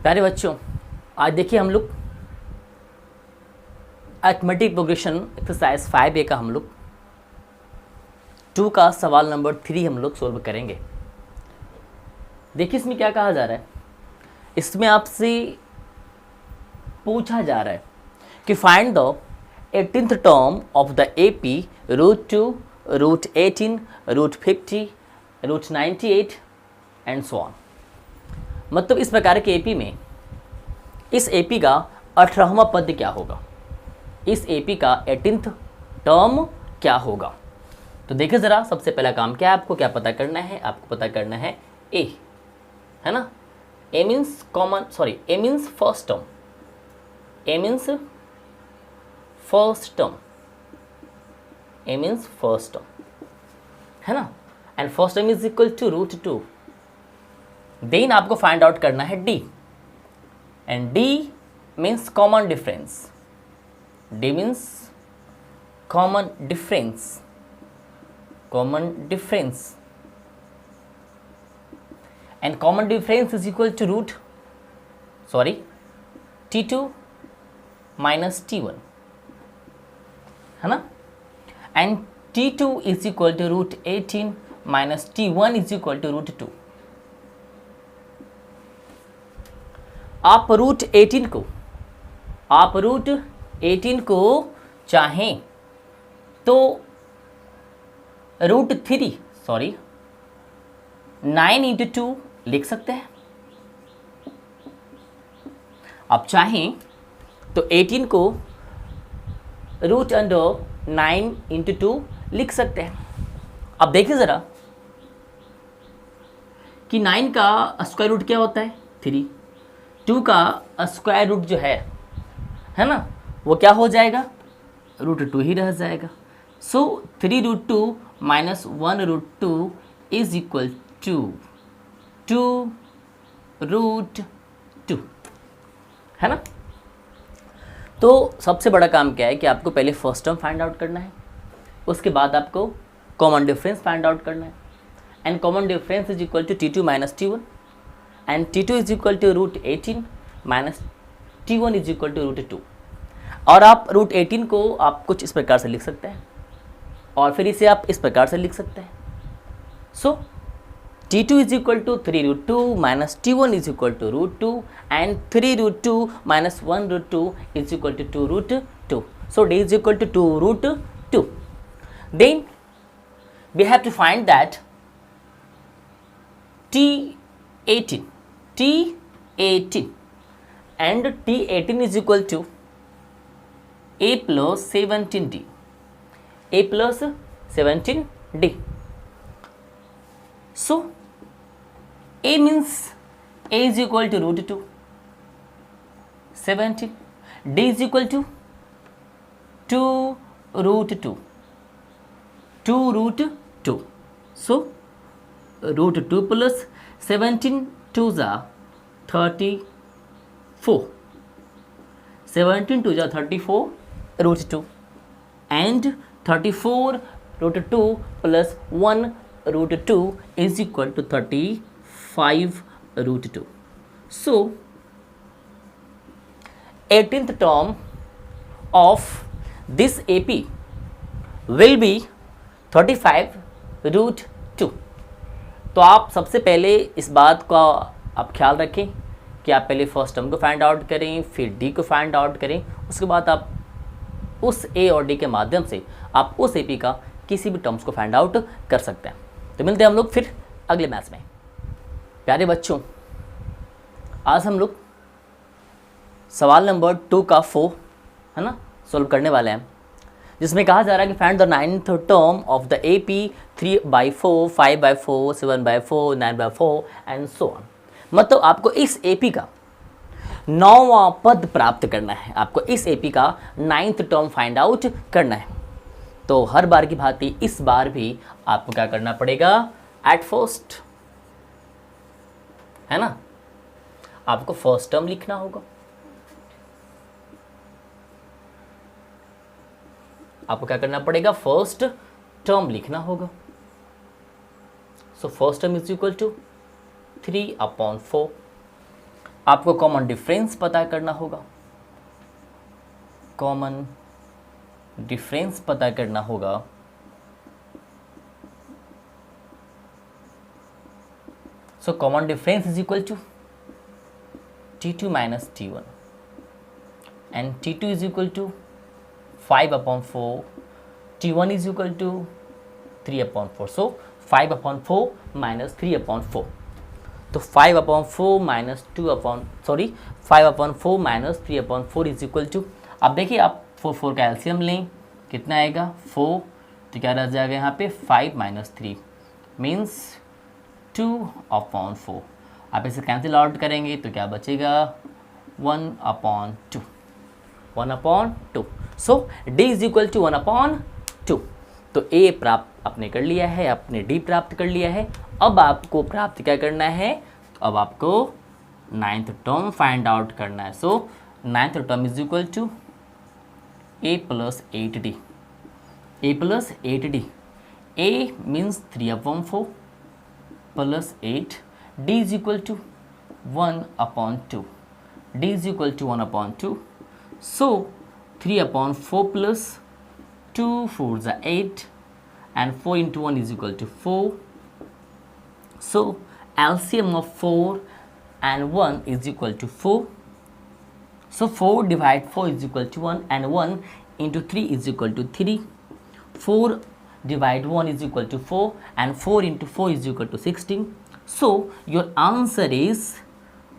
प्यारे बच्चों, आज देखिए हम लोग अरिथमेटिक प्रोग्रेशन एक्सरसाइज 5A का हम लोग 2 का सवाल नंबर 3 हम लोग सोल्व करेंगे। देखिए इसमें क्या कहा जा रहा है। इसमें आपसे पूछा जा रहा है कि find the 18th term of the AP √2, √18, √50, √98 and so on. मतलब इस प्रकार के AP में इस AP का 18वां पद क्या होगा, इस AP का 18th टर्म क्या होगा। तो देखिए ज़रा, सबसे पहला काम क्या है, आपको क्या पता करना है, आपको पता करना है A, है ना। A means common, sorry A means first term, A means first term, A means first term, है ना। And first term is equal to √2। Then आपको फाइंड आउट करना है D, and D means common difference, D means common difference, common difference, and common difference is equal to T2 minus T1, है ना। And T2 is equal to √18 minus T1 is equal to √2। आप √18 को चाहें तो √9 × 2 लिख सकते हैं। आप चाहें तो 18 को √9 × 2 लिख सकते हैं। अब देखिए ज़रा कि 9 का स्क्वायर रूट क्या होता है, 3। 2 का स्क्वायर रूट जो है ना, वो क्या हो जाएगा, √2 ही रह जाएगा। सो 3√2 माइनस 1√2 इज इक्वल टू 2√2, है ना। तो सबसे बड़ा काम क्या है कि आपको पहले फर्स्ट टर्म फाइंड आउट करना है, उसके बाद आपको कॉमन डिफरेंस फाइंड आउट करना है। And common difference is equal to T2 minus T1, and T2 is equal to √18 minus T1 is equal to √2। और आप √18 को आप कुछ इस प्रकार से लिख सकते हैं, और फिर इसे आप इस प्रकार से लिख सकते हैं। So T2 is equal to 3√2 minus T1 is equal to √2, and 3√2 minus 1√2 is equal to 2√2। So D is equal to 2√2। Then we have to find that T18 and T18 is equal to A plus 17D, A plus 17D. So A means A is equal to √2, 17, D is equal to 2√2, 2√2. So √2 plus 17 2s are 34, 17 2s are 34 √2, and 34 √2 plus 1 √2 is equal to 35 √2. So 18th term of this AP will be 35 √2. तो आप सबसे पहले इस बात का आप ख्याल रखें कि आप पहले फर्स्ट टर्म को फाइंड आउट करें, फिर D को फाइंड आउट करें, उसके बाद आप उस A और D के माध्यम से आप उस AP का किसी भी टर्म्स को फाइंड आउट कर सकते हैं। तो मिलते हैं हम लोग फिर अगले मैच में। प्यारे बच्चों, आज हम लोग सवाल नंबर 2 का 4, है ना, सोल्व करने वाले हैं, जिसमें कहा जा रहा है कि find the 9th term of the AP 3/4, 5/4, 7/4, 9/4 and so on. मतलब आपको इस AP का 9वां पद प्राप्त करना है, आपको इस AP का 9th टर्म फाइंड आउट करना है। तो हर बार की भांति इस बार भी आपको क्या करना पड़ेगा, एट फर्स्ट, है ना, आपको फर्स्ट टर्म लिखना होगा। आपको क्या करना पड़ेगा, फर्स्ट टर्म लिखना होगा। So first term is equal to 3/4 आपको कॉमन डिफरेंस पता करना होगा, कॉमन डिफरेंस पता करना होगा। So common difference is equal to T2 minus T1 and T2 is equal to 5/4, T1 is equal to 3/4. So 5/4 minus 3/4. तो 5/4 minus 5/4 minus 3/4 is equal to, अब देखिए आप 4 का एलसीएम लें, कितना आएगा 4, तो क्या रह जाएगा यहाँ पे 5 minus 3 मीन्स 2/4। आप इसे कैंसिल आउट करेंगे तो क्या बचेगा 1/2, 1/2। सो d इज इक्वल टू 1/2। तो a प्राप्त आपने कर लिया है, आपने d प्राप्त कर लिया है। अब आपको प्राप्त क्या करना है, अब आपको 9th टर्म फाइंड आउट करना है। So 9th term is equal to a plus 8d, a plus 8d, a means 3/4 plus 8, d is equal to 1/2, d is equal to 1/2. So 3/4 plus 2 4s are 8 and 4 into 1 is equal to 4. So LCM of 4 and 1 is equal to 4. So 4 divide 4 is equal to 1 and 1 into 3 is equal to 3. 4 divide 1 is equal to 4 and 4 into 4 is equal to 16. So your answer is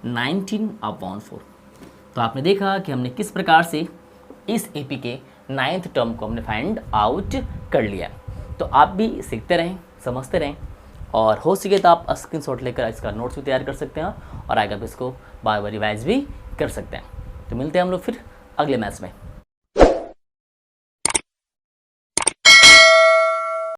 19/4. तो आपने देखा कि हमने किस प्रकार से इस AP के 9th टर्म को हमने फाइंड आउट कर लिया। तो आप भी सीखते रहें, समझते रहें, और हो सके तो आप स्क्रीनशॉट लेकर इसका नोट्स भी तैयार कर सकते हैं और आगे आप इसको बार बार रिवाइज भी कर सकते हैं। तो मिलते हैं हम लोग फिर अगले मैच में।